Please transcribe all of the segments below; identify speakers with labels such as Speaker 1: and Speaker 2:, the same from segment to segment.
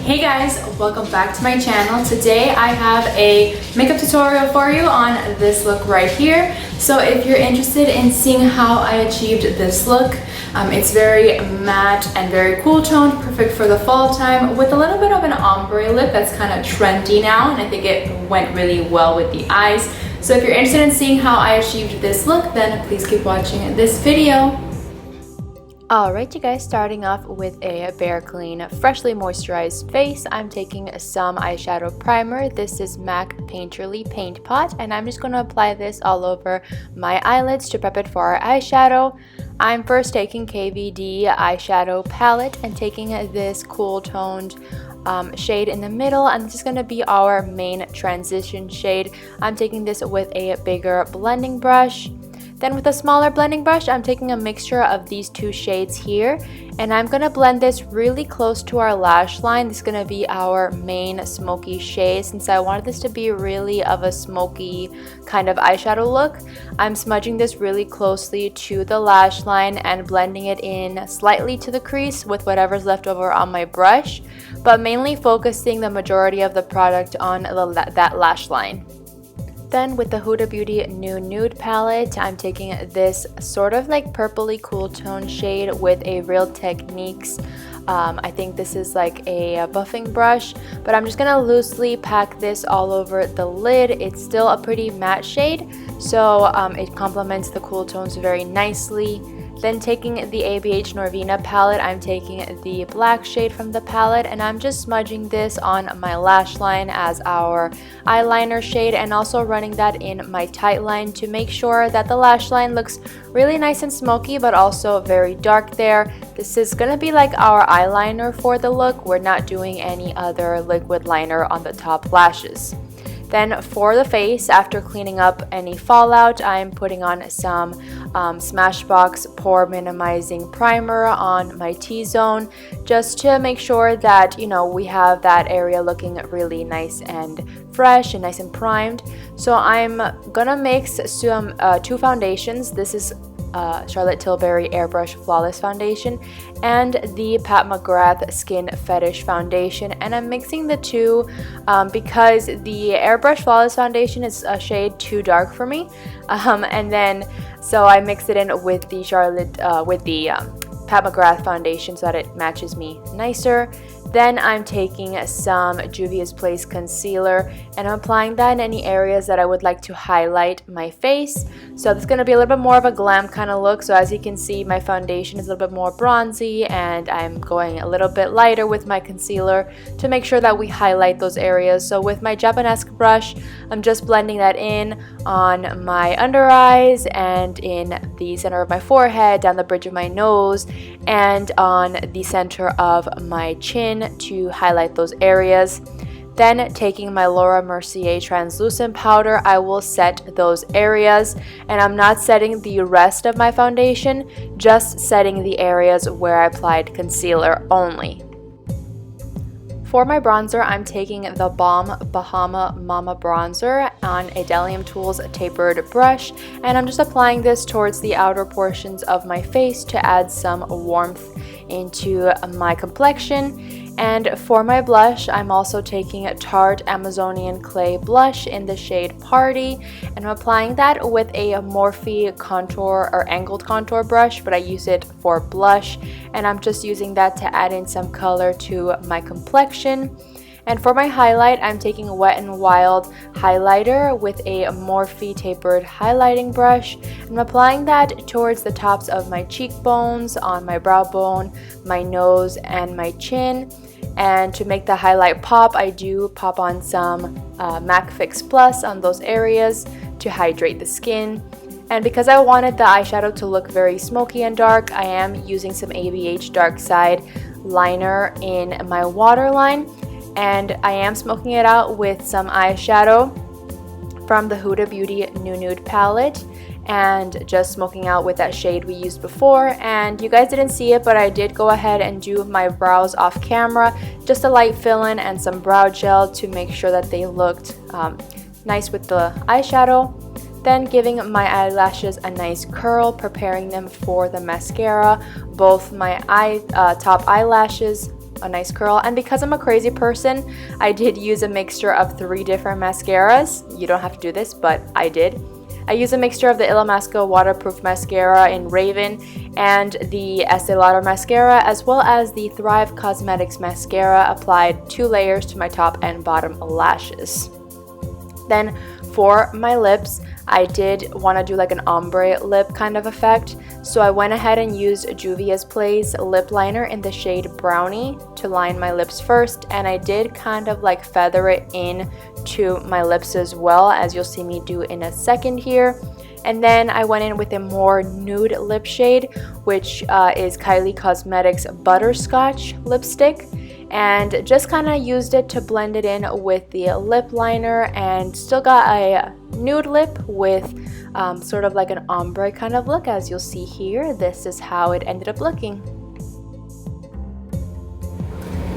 Speaker 1: Hey guys, welcome back to my channel. Today I have a makeup tutorial for you on this look right here. So if you're interested in seeing how I achieved this look, it's very matte and very cool toned, perfect for the fall time with a little bit of an ombre lip that's kind of trendy now, and I think it went really well with the eyes. So if you're interested in seeing how I achieved this look, then please keep watching this video.
Speaker 2: Alright you guys, starting off with a bare clean, freshly moisturized face, I'm taking some eyeshadow primer. This is MAC Painterly Paint Pot, and I'm just going to apply this all over my eyelids to prep it for our eyeshadow. I'm first taking KVD eyeshadow palette and taking this cool toned shade in the middle, and this is going to be our main transition shade. I'm taking this with a bigger blending brush. Then with a smaller blending brush, I'm taking a mixture of these two shades here, and I'm going to blend this really close to our lash line. This is going to be our main smoky shade. Since I wanted this to be really of a smoky kind of eyeshadow look, I'm smudging this really closely to the lash line and blending it in slightly to the crease with whatever's left over on my brush, but mainly focusing the majority of the product on that lash line. Then with the Huda Beauty New Nude palette, I'm taking this sort of like purpley cool tone shade with a Real Techniques. I think this is like a buffing brush, but I'm just going to loosely pack this all over the lid. It's still a pretty matte shade, so it complements the cool tones very nicely. Then taking the ABH Norvina palette, I'm taking the black shade from the palette, and I'm just smudging this on my lash line as our eyeliner shade, and also running that in my tight line to make sure that the lash line looks really nice and smoky but also very dark there. This is going to be like our eyeliner for the look. We're not doing any other liquid liner on the top lashes. Then for the face, after cleaning up any fallout, I'm putting on some Smashbox Pore Minimizing Primer on my T-zone, just to make sure that, you know, we have that area looking really nice and fresh and nice and primed. So I'm gonna mix some two foundations. This is Charlotte Tilbury Airbrush Flawless Foundation and the Pat McGrath Skin Fetish Foundation, and I'm mixing the two because the Airbrush Flawless Foundation is a shade too dark for me, and then so I mix it in with the Pat McGrath foundation so that it matches me nicer. Then I'm taking some Juvia's Place concealer and I'm applying that in any areas that I would like to highlight my face. So it's going to be a little bit more of a glam kind of look. So as you can see, my foundation is a little bit more bronzy, and I'm going a little bit lighter with my concealer to make sure that we highlight those areas. So with my Japanese brush, I'm just blending that in on my under eyes and in the center of my forehead, down the bridge of my nose, and on the center of my chin to highlight those areas. Then taking my Laura Mercier translucent powder, I will set those areas, and I'm not setting the rest of my foundation, just setting the areas where I applied concealer only. For my bronzer, I'm taking the Balm Bahama Mama bronzer on a Delium Tools tapered brush, and I'm just applying this towards the outer portions of my face to add some warmth into my complexion. And for my blush, I'm also taking a Tarte Amazonian Clay blush in the shade Party, and I'm applying that with a Morphe contour or angled contour brush, but I use it for blush, and I'm just using that to add in some color to my complexion. And for my highlight, I'm taking a Wet n Wild highlighter with a Morphe tapered highlighting brush. I'm applying that towards the tops of my cheekbones, on my brow bone, my nose, and my chin. And to make the highlight pop, I do pop on some MAC Fix Plus on those areas to hydrate the skin. And because I wanted the eyeshadow to look very smoky and dark, I am using some ABH Dark Side liner in my waterline. And I am smoking it out with some eyeshadow from the Huda Beauty New Nude palette, and just smoking out with that shade we used before. And you guys didn't see it, but I did go ahead and do my brows off camera, just a light fill-in and some brow gel to make sure that they looked nice with the eyeshadow. Then giving my eyelashes a nice curl, preparing them for the mascara. Both my top eyelashes a nice curl. And because I'm a crazy person, I did use a mixture of 3 different mascaras. You don't have to do this, but I did. I used a mixture of the Illamasqua Waterproof Mascara in Raven and the Estee Lauder Mascara, as well as the Thrive Cosmetics Mascara. Applied 2 layers to my top and bottom lashes. Then for my lips, I did want to do like an ombre lip kind of effect, so I went ahead and used Juvia's Place lip liner in the shade Brownie to line my lips first, and I did kind of like feather it in to my lips as well, as you'll see me do in a second here. And then I went in with a more nude lip shade, which is Kylie Cosmetics Butterscotch lipstick, and just kind of used it to blend it in with the lip liner, and still got a nude lip with sort of like an ombre kind of look. As you'll see here, this is how it ended up looking.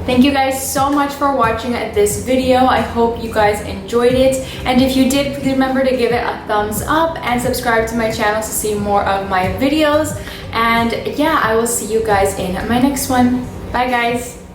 Speaker 1: Thank you guys so much for watching this video. I hope you guys enjoyed it. And if you did, please remember to give it a thumbs up and subscribe to my channel to see more of my videos. And yeah, I will see you guys in my next one. Bye guys.